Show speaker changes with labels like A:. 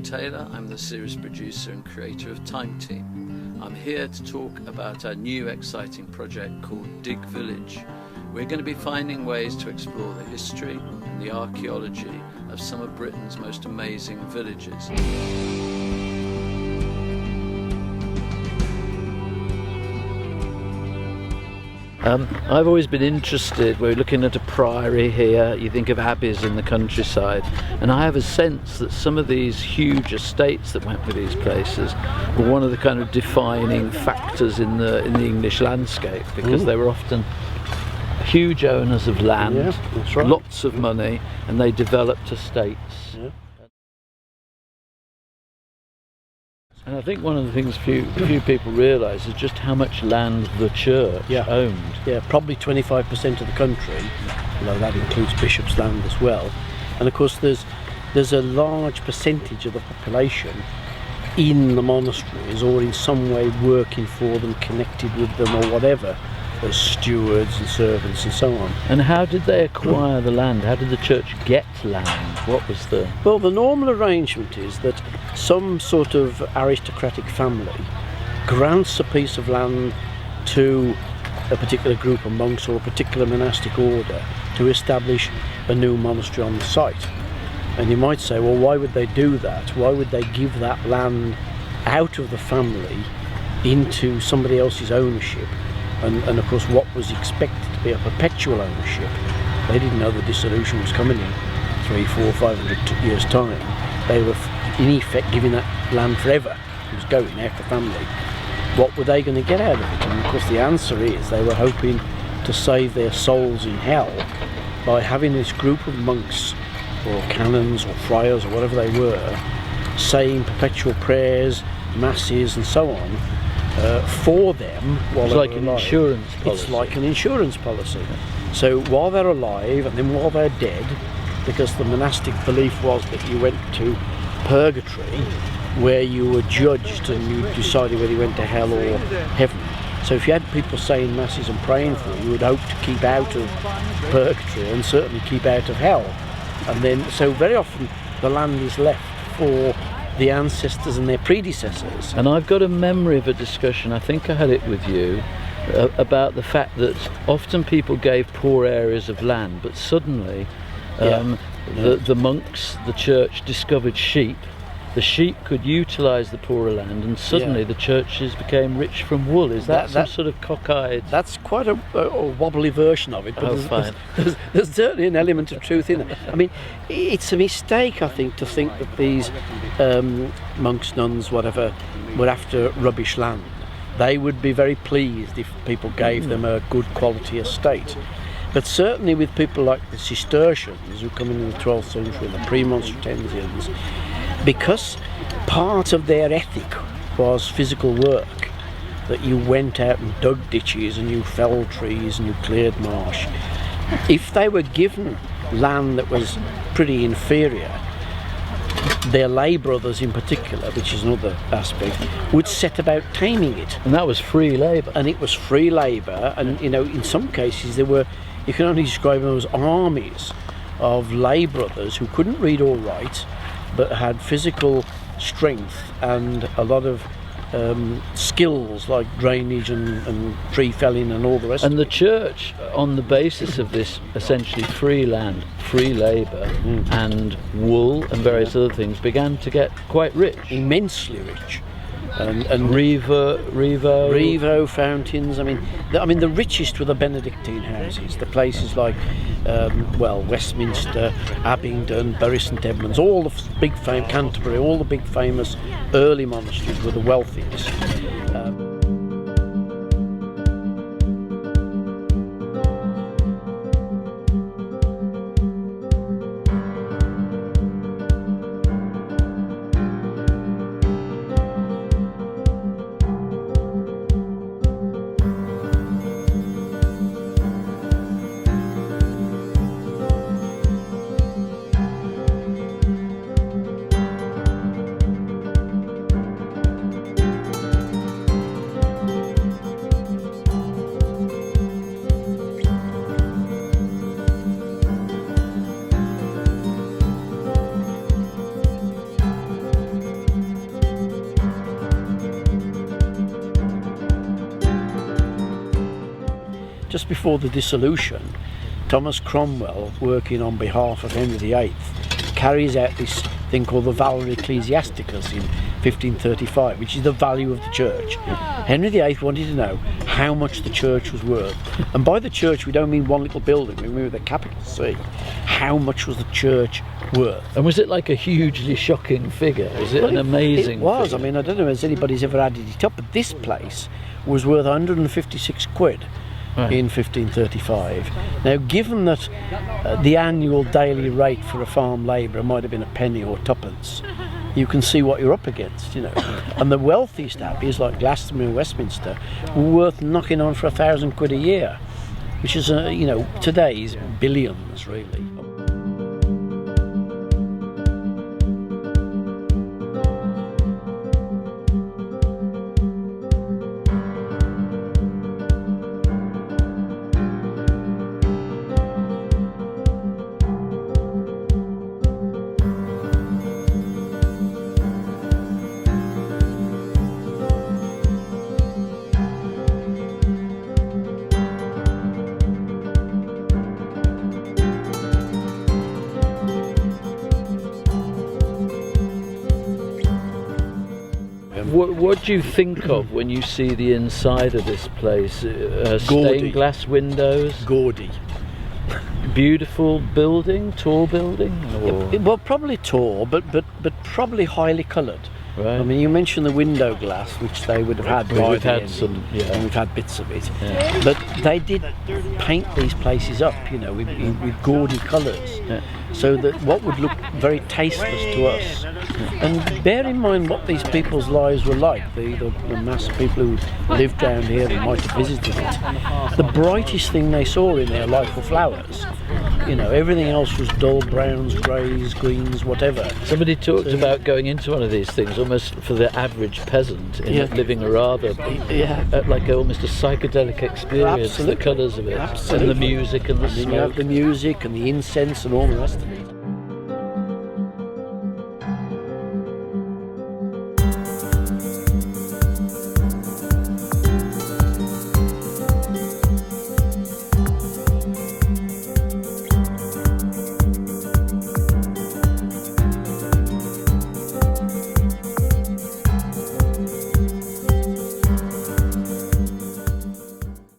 A: Taylor. I'm the series producer and creator of Time Team. I'm here to talk about our new exciting project called Dig Village. We're going to be finding ways to explore the history and the archaeology of some of Britain's most amazing villages. I've always been interested, we're looking at a priory here, you think of abbeys in the countryside, and I have a sense that some of these huge estates that went with these places were one of the kind of defining factors in the English landscape, because they were often huge owners of land, that's right, lots of money, and they developed estates. Yeah. And I think one of the things few people realise is just how much land the church owned.
B: Yeah, probably 25% of the country, although that includes Bishop's land as well. And of course there's a large percentage of the population in the monasteries or in some way working for them, connected with them or whatever, as stewards and servants and so on.
A: And how did they acquire the land? How did the church get land? What was the...
B: Well, the normal arrangement is that some sort of aristocratic family grants a piece of land to a particular group of monks or a particular monastic order to establish a new monastery on the site. And you might say, well, why would they do that? Why would they give that land out of the family into somebody else's ownership? And of course what was expected to be a perpetual ownership, they didn't know the dissolution was coming in 300, 400, 500 years time. They were in effect giving that land forever. It was going out the family. What were they going to get out of it? And of course the answer is they were hoping to save their souls in hell by having this group of monks or canons or friars or whatever they were saying perpetual prayers, masses and so on for them while they're alive.
A: It's like an insurance policy.
B: It's like an insurance policy. So while they're alive and then while they're dead, because the monastic belief was that you went to purgatory where you were judged and you decided whether you went to hell or heaven. So if you had people saying masses and praying for you would hope to keep out of purgatory and certainly keep out of hell. And then, so very often the land is left for the ancestors and their predecessors.
A: And I've got a memory of a discussion, I think I had it with you, about the fact that often people gave poor areas of land, but suddenly the monks, the church discovered sheep. The sheep could utilise the poorer land, and suddenly the churches became rich from wool. Is that some sort of cockeyed?
B: That's quite a wobbly version of it, but there's certainly an element of truth in it. I mean, it's a mistake, I think, to think that these monks, nuns, whatever, were after rubbish land. They would be very pleased if people gave them a good quality estate. But certainly with people like the Cistercians, who come in the 12th century, the Premonstratensians, because part of their ethic was physical work, that you went out and dug ditches and you felled trees and you cleared marsh. If they were given land that was pretty inferior, their lay brothers in particular, which is another aspect, would set about taming it.
A: And that was free labour.
B: And it was free labour, and you know, in some cases there were, you can only describe them as armies of lay brothers who couldn't read or write, but had physical strength and a lot of skills like drainage and tree felling and all the rest.
A: And the church, on the basis of this essentially free land, free labour and wool and various other things, began to get quite rich.
B: Immensely rich. And
A: Revo
B: fountains. I mean, the richest were the Benedictine houses, the places like, Westminster, Abingdon, Bury St Edmunds, all the big Canterbury, all the big famous early monasteries were the wealthiest. just before the dissolution, Thomas Cromwell, working on behalf of Henry VIII, carries out this thing called the Valor Ecclesiasticus in 1535, which is the value of the church. Henry VIII wanted to know how much the church was worth. And by the church, we don't mean one little building, we mean with a capital C. How much was the church worth?
A: And was it like a hugely shocking figure? Was it an amazing
B: It was.
A: figure?
B: I mean, I don't know if anybody's ever added it up, but this place was worth 156 quid.
A: Right.
B: In 1535. Now, given that the annual daily rate for a farm labourer might have been a penny or twopence, you can see what you're up against, you know. And the wealthiest abbeys, like Glastonbury and Westminster, were worth knocking on for 1,000 quid a year, which is, you know, today's billions, really.
A: What do you think of when you see the inside of this place?
B: Gaudy.
A: Stained glass windows,
B: Gaudy.
A: beautiful building, tall building? Or?
B: Well, probably tall, but probably highly coloured.
A: Right.
B: I mean, you mentioned the window glass, which they would have had. by
A: We've
B: the
A: had
B: end,
A: some, yeah.
B: and we've had bits of it.
A: Yeah.
B: But they did paint these places up, you know, with gaudy colours,
A: Yeah.
B: so that what would look very tasteless to us. And bear in mind what these people's lives were like. The mass of people who lived down here and might have visited it. The brightest thing they saw in their life were flowers. You know, everything else was dull browns, greys, greens, whatever.
A: Somebody talked about going into one of these things almost for the average peasant, in
B: Yeah.
A: living a rather, like almost a psychedelic experience.
B: Absolutely.
A: The colours of it,
B: Absolutely.
A: and the music and the
B: And then you
A: smoke.
B: have the music and the incense and all the rest of it.